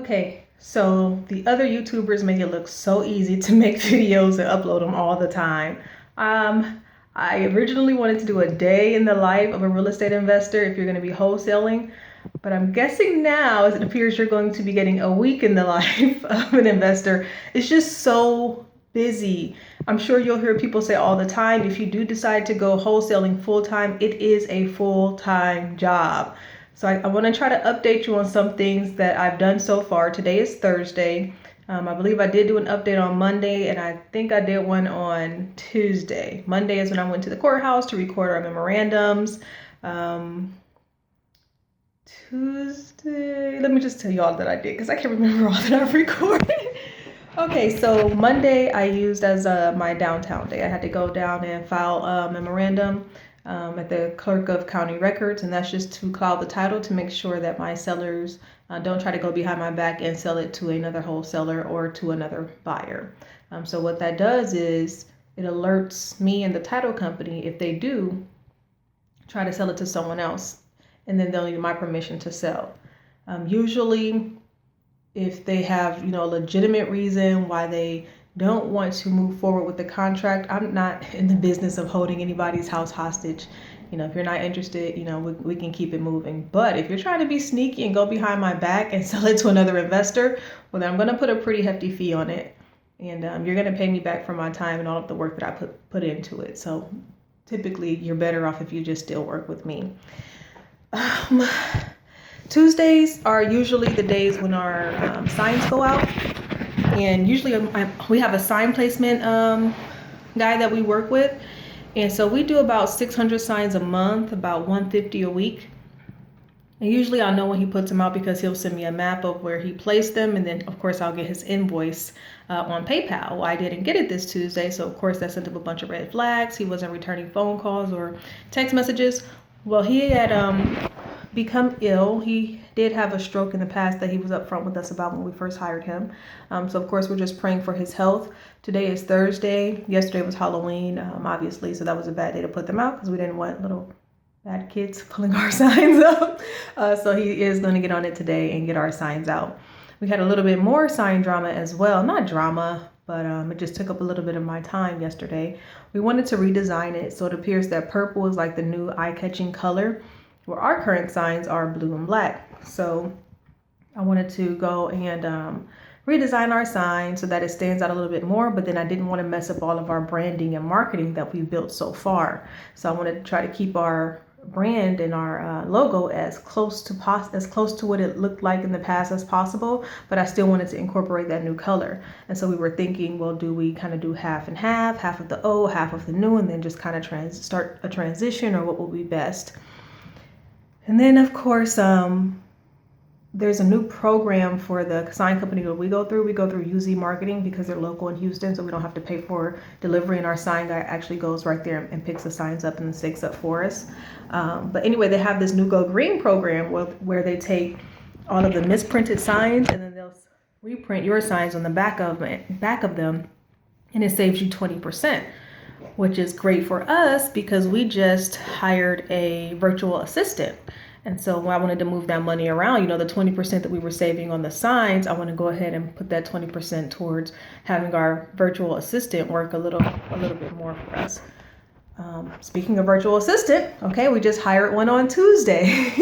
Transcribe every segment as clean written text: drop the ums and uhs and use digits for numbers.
Okay, so the other YouTubers make it look so easy to make videos and upload them all the time. Um, I originally wanted to do a day in the life of a real estate investor if you're going to be wholesaling, but I'm guessing now, as it appears, you're going to be getting a week in the life of an investor. It's just so busy. I'm sure you'll hear people say all the time, if you do decide to go wholesaling full time, it is a full-time job. So I want to try to update you on some things that I've done so far. Today is Thursday. I believe I did do an update on Monday, and I think I did one on Tuesday. Monday is when I went to the courthouse to record our memorandums. Tuesday, let me just tell you all that I did because I can't remember all that I've recorded. Okay, so Monday I used as my downtown day. I had to go down and file a memorandum at the clerk of county records, and that's just to cloud the title to make sure that my sellers don't try to go behind my back and sell it to another wholesaler or to another buyer. So what that does is it alerts me and the title company if they do try to sell it to someone else, and then they'll need my permission to sell. Usually if they have, a legitimate reason why they don't want to move forward with the contract. I'm not in the business of holding anybody's house hostage. If you're not interested, we can keep it moving. But if you're trying to be sneaky and go behind my back and sell it to another investor, well, then I'm going to put a pretty hefty fee on it. And you're going to pay me back for my time and all of the work that I put into it. So typically you're better off if you just still work with me. Tuesdays are usually the days when our signs go out, and usually we have a sign placement guy that we work with, and so we do about 600 signs a month, about 150 a week. And usually I'll know when he puts them out because he'll send me a map of where he placed them, and then of course I'll get his invoice on PayPal. Well, I didn't get it this Tuesday, so of course that sent up a bunch of red flags. He wasn't returning phone calls or text messages. Well, he had become ill. He did have a stroke in the past that he was upfront with us about when we first hired him. So of course we're just praying for his health. Today is Thursday. Yesterday was Halloween, obviously, so that was a bad day to put them out because we didn't want little bad kids pulling our signs up. So he is going to get on it today and get our signs out. We had a little bit more sign drama as well. Not drama, but it just took up a little bit of my time yesterday. We wanted to redesign it, so it appears that purple is like the new eye-catching color, where our current signs are blue and black. So I wanted to go and redesign our sign so that it stands out a little bit more, but then I didn't want to mess up all of our branding and marketing that we've built so far. So I wanted to try to keep our brand and our logo as close to what it looked like in the past as possible, but I still wanted to incorporate that new color. And so we were thinking, well, do we kind of do half and half of the old, half of the new, and then just kind of start a transition, or what will be best? And then, of course, there's a new program for the sign company that we go through. We go through UZ Marketing because they're local in Houston, so we don't have to pay for delivery, and our sign guy actually goes right there and picks the signs up and sticks up for us. But anyway, they have this new Go Green program where they take all of the misprinted signs and then they'll reprint your signs on the back of them, and it saves you 20%. Which is great for us because we just hired a virtual assistant. And so when I wanted to move that money around, the 20% that we were saving on the signs, I want to go ahead and put that 20% towards having our virtual assistant work a little bit more for us. Speaking of virtual assistant, okay, we just hired one on Tuesday.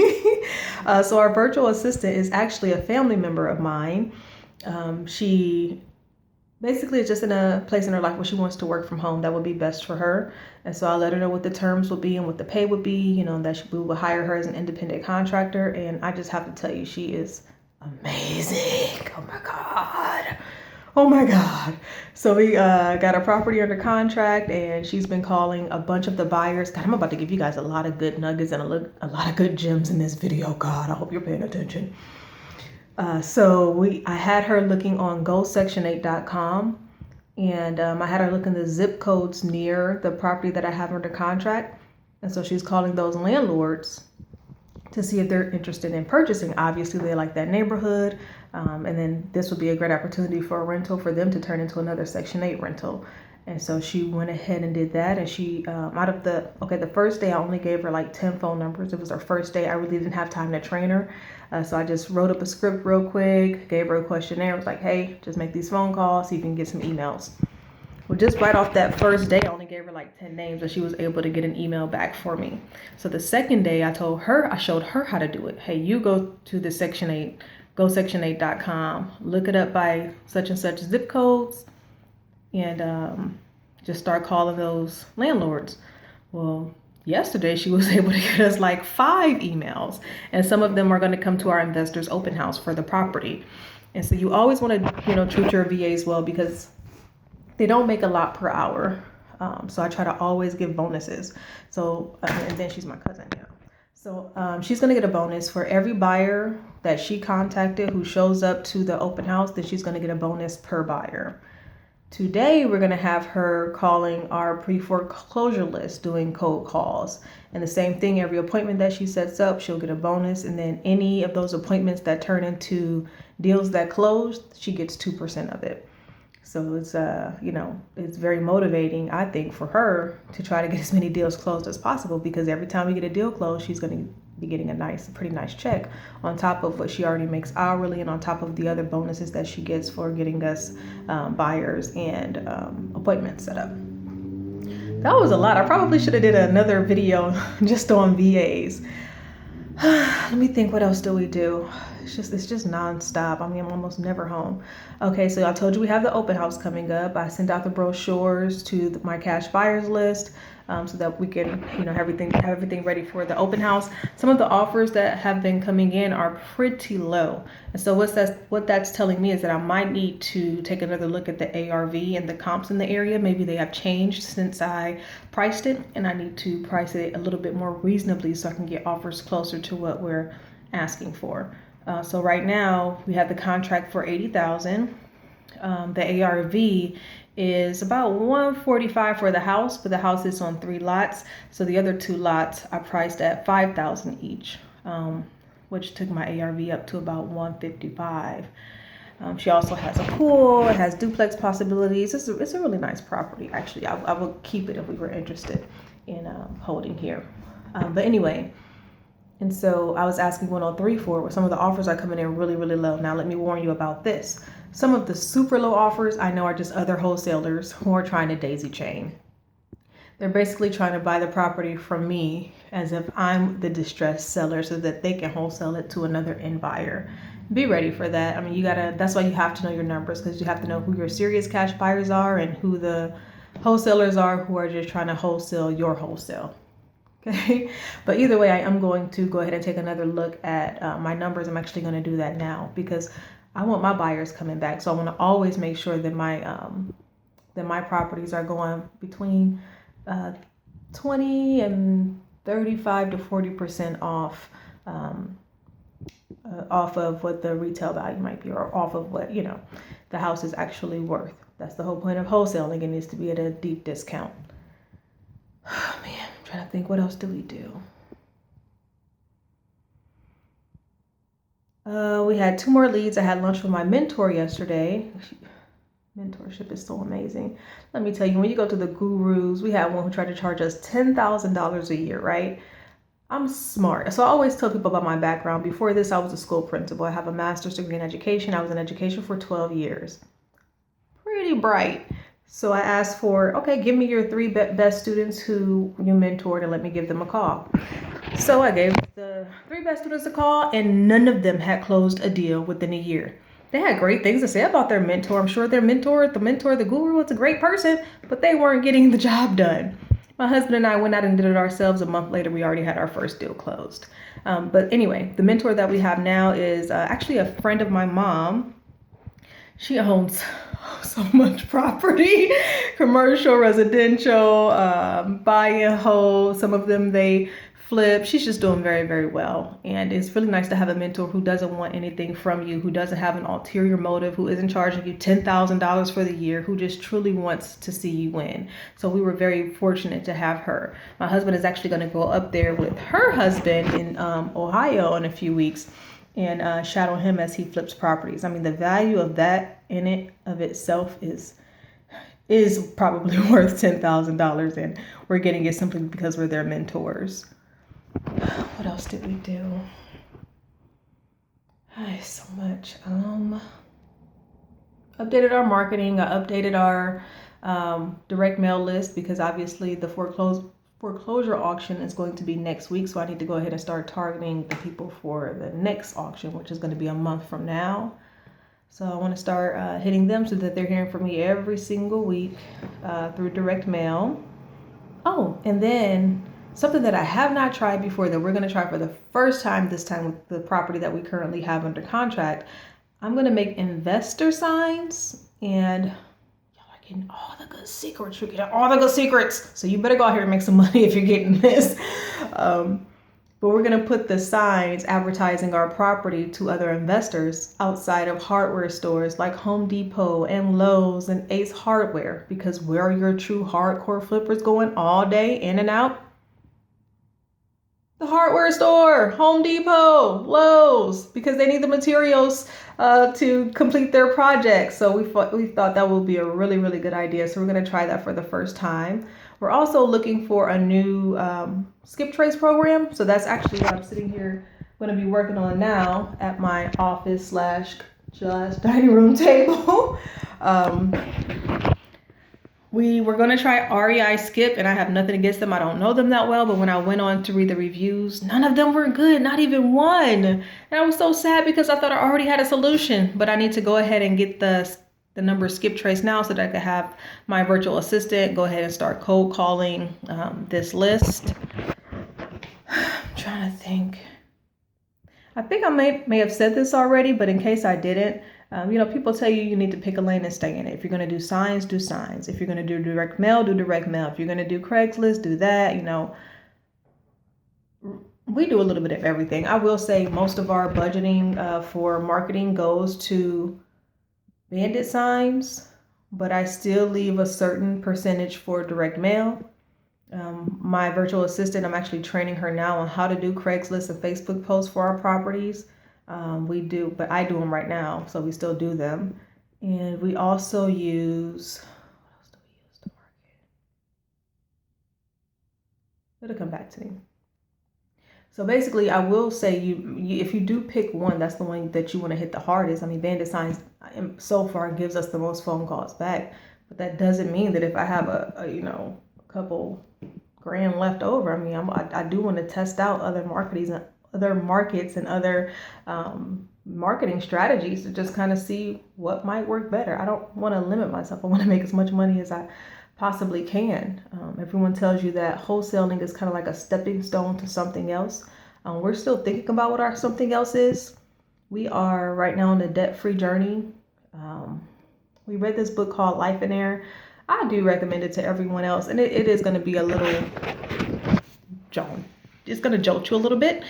So our virtual assistant is actually a family member of mine. She basically, it's just in a place in her life where she wants to work from home. That would be best for her. And so I let her know what the terms would be and what the pay would be, that we would hire her as an independent contractor. And I just have to tell you, she is amazing. Oh my God. Oh my God. So we got a property under contract, and she's been calling a bunch of the buyers. God, I'm about to give you guys a lot of good nuggets and a lot of good gems in this video. God, I hope you're paying attention. So I had her looking on gosection8.com, and I had her look in the zip codes near the property that I have under contract. And so she's calling those landlords to see if they're interested in purchasing. Obviously, they like that neighborhood. And then this would be a great opportunity for a rental for them to turn into another Section 8 rental. And so she went ahead and did that. And she, the first day I only gave her like 10 phone numbers. It was her first day. I really didn't have time to train her. So I just wrote up a script real quick, gave her a questionnaire. I was like, hey, just make these phone calls so you can get some emails. Well, just right off that first day, I only gave her like 10 names, and she was able to get an email back for me. So the second day I showed her how to do it. Hey, you go to the Section 8, go section8.com, look it up by such and such zip codes, and just start calling those landlords. Well, yesterday she was able to get us like 5 emails, and some of them are going to come to our investors open house for the property. And so you always want to, treat your VAs well, because they don't make a lot per hour. So I try to always give bonuses. So, and then she's my cousin now. So she's going to get a bonus for every buyer that she contacted who shows up to the open house. Then she's going to get a bonus per buyer. Today, we're going to have her calling our pre-foreclosure list, doing cold calls. And the same thing, every appointment that she sets up, she'll get a bonus. And then any of those appointments that turn into deals that close, she gets 2% of it. So it's, it's very motivating, I think, for her to try to get as many deals closed as possible, because every time we get a deal closed, she's going to be getting a pretty nice check on top of what she already makes hourly, and on top of the other bonuses that she gets for getting us buyers and appointments set up. That was a lot. I probably should have did another video just on VAs. Let me think, what else do we do? It's just nonstop. I mean, I'm almost never home. Okay, so I told you we have the open house coming up. I sent out the brochures to my cash buyers list so that we can, have everything ready for the open house. Some of the offers that have been coming in are pretty low. And so what that's telling me is that I might need to take another look at the ARV and the comps in the area. Maybe they have changed since I priced it, and I need to price it a little bit more reasonably so I can get offers closer to what we're asking for. So right now we have the contract for $80,000. The ARV is about $145 for the house, but the house is on 3 lots. So the other 2 lots I priced at $5,000 each, which took my ARV up to about $155. She also has a pool. It has duplex possibilities. It's a really nice property, actually. I would keep it if we were interested in holding here. But anyway. And so I was asking 103 for it. Some of the offers are coming in really, really low. Now, let me warn you about this. Some of the super low offers I know are just other wholesalers who are trying to daisy chain. They're basically trying to buy the property from me as if I'm the distressed seller so that they can wholesale it to another end buyer. Be ready for that. I mean, that's why you have to know your numbers, because you have to know who your serious cash buyers are and who the wholesalers are who are just trying to wholesale your wholesale. Okay, but either way, I am going to go ahead and take another look at my numbers. I'm actually going to do that now because I want my buyers coming back. So I want to always make sure that my properties are going between 20 and 35 to 40% off of what the retail value might be, or off of what the house is actually worth. That's the whole point of wholesaling. It needs to be at a deep discount. Oh, man. Trying to think, what else do we do? We had 2 more leads. I had lunch with my mentor yesterday. Mentorship is so amazing. Let me tell you, when you go to the gurus, we had one who tried to charge us $10,000 a year, right? I'm smart. So I always tell people about my background. Before this, I was a school principal. I have a master's degree in education. I was in education for 12 years. Pretty bright. So I asked for, okay, give me your 3 best students who you mentored and let me give them a call. So I gave the 3 best students a call, and none of them had closed a deal within a year. They had great things to say about their mentor. I'm sure their mentor, the guru, was a great person, but they weren't getting the job done. My husband and I went out and did it ourselves. A month later, we already had our first deal closed. But anyway, the mentor that we have now is actually a friend of my mom. She owns so much property, commercial, residential, buy and hold. Some of them they flip. She's just doing very, very well. And it's really nice to have a mentor who doesn't want anything from you, who doesn't have an ulterior motive, who isn't charging you $10,000 for the year, who just truly wants to see you win. So we were very fortunate to have her. My husband is actually going to go up there with her husband in Ohio in a few weeks and shadow him as he flips properties. I mean, the value of that in it of itself is is probably worth $10,000, and we're getting it simply because we're their mentors. What else did we do? So much. Updated our marketing. I updated our direct mail list because obviously the foreclosure auction is going to be next week. So I need to go ahead and start targeting the people for the next auction, which is going to be a month from now. So I want to start hitting them so that they're hearing from me every single week through direct mail. Oh, and then something that I have not tried before that we're going to try for the first time this time with the property that we currently have under contract. I'm going to make investor signs, and y'all are getting all the good secrets. You're getting all the good secrets. So you better go out here and make some money if you're getting this. But we're going to put the signs advertising our property to other investors outside of hardware stores like Home Depot and Lowe's and Ace Hardware, because where are your true hardcore flippers going all day in and out? The hardware store, Home Depot, Lowe's, because they need the materials to complete their projects. So we thought that would be a really, really good idea. So we're going to try that for the first time. We're also looking for a new skip trace program. So that's actually what I'm sitting here going to be working on now at my office / dining room table. We were going to try REI Skip, and I have nothing against them. I don't know them that well, but when I went on to read the reviews, none of them were good, not even one. And I was so sad because I thought I already had a solution, but I need to go ahead and get the number skip trace now so that I could have my virtual assistant go ahead and start cold calling this list. I'm trying to think. I think I may have said this already, but in case I didn't, people tell you need to pick a lane and stay in it. If you're going to do signs, do signs. If you're going to do direct mail, do direct mail. If you're going to do Craigslist, do that. We do a little bit of everything. I will say most of our budgeting for marketing goes to Bandit signs, but I still leave a certain percentage for direct mail. My virtual assistant, I'm actually training her now on how to do Craigslist and Facebook posts for our properties. We do, but I do them right now, so we still do them. And we also use, what else do we use to market? It'll come back to me. So basically, I will say if you do pick one, that's the one that you want to hit the hardest. I mean, Bandit Signs so far gives us the most phone calls back, but that doesn't mean that if I have a couple grand left over, I mean, I do want to test out other markets and other marketing strategies to just kind of see what might work better. I don't want to limit myself. I want to make as much money as I possibly can. Everyone tells you that wholesaling is kind of like a stepping stone to something else. We're still thinking about what our something else is. We are right now on a debt-free journey. We read this book called Life in Air. I do recommend it to everyone else, and it is going to be a little it's going to jolt you a little bit.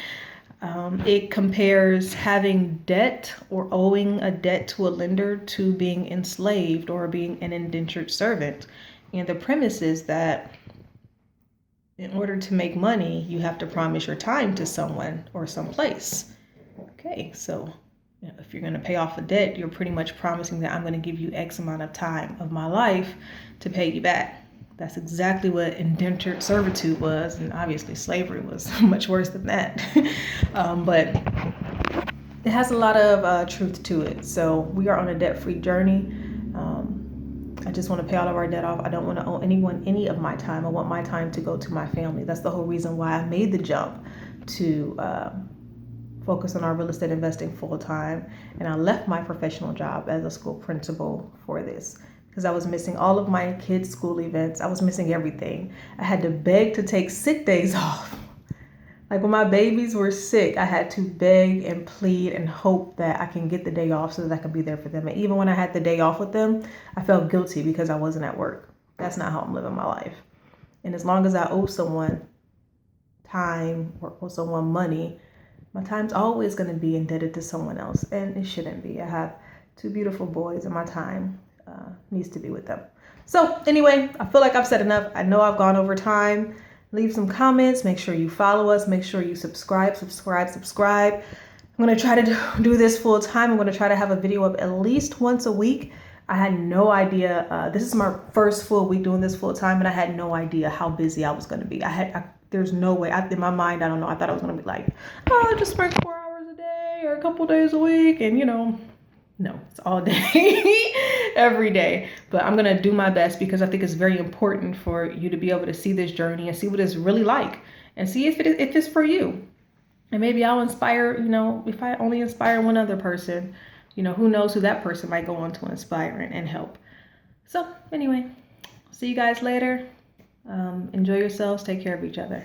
It compares having debt or owing a debt to a lender to being enslaved or being an indentured servant. And the premise is that in order to make money, you have to promise your time to someone or someplace. Okay, so if you're going to pay off a debt, you're pretty much promising that I'm going to give you X amount of time of my life to pay you back. That's exactly what indentured servitude was, and obviously slavery was much worse than that. But it has a lot of truth to it. So we are on a debt-free journey. I just want to pay all of our debt off. I don't want to owe anyone any of my time. I want my time to go to my family. That's the whole reason why I made the jump to focus on our real estate investing full time. And I left my professional job as a school principal for this, because I was missing all of my kids' school events. I was missing everything. I had to beg to take sick days off. Like when my babies were sick, I had to beg and plead and hope that I can get the day off so that I could be there for them. And even when I had the day off with them, I felt guilty because I wasn't at work. That's not how I'm living my life. And as long as I owe someone time or owe someone money, my time's always going to be indebted to someone else. And it shouldn't be. I have 2 beautiful boys and my time needs to be with them. So anyway, I feel like I've said enough. I know I've gone over time. Leave some comments. Make sure you follow us. Make sure you subscribe. I'm going to try to do this full time. I'm going to try to have a video up at least once a week. I had no idea. This is my first full week doing this full time, and I had no idea how busy I was going to be. There's no way. In my mind, I don't know. I thought I was going to be like, oh, just work 4 hours a day or a couple days a week, and no, it's all day, every day. But I'm going to do my best because I think it's very important for you to be able to see this journey and see what it's really like and see if it's for you. And maybe I'll inspire, if I only inspire one other person, who knows who that person might go on to inspire and help. So anyway, see you guys later. Enjoy yourselves. Take care of each other.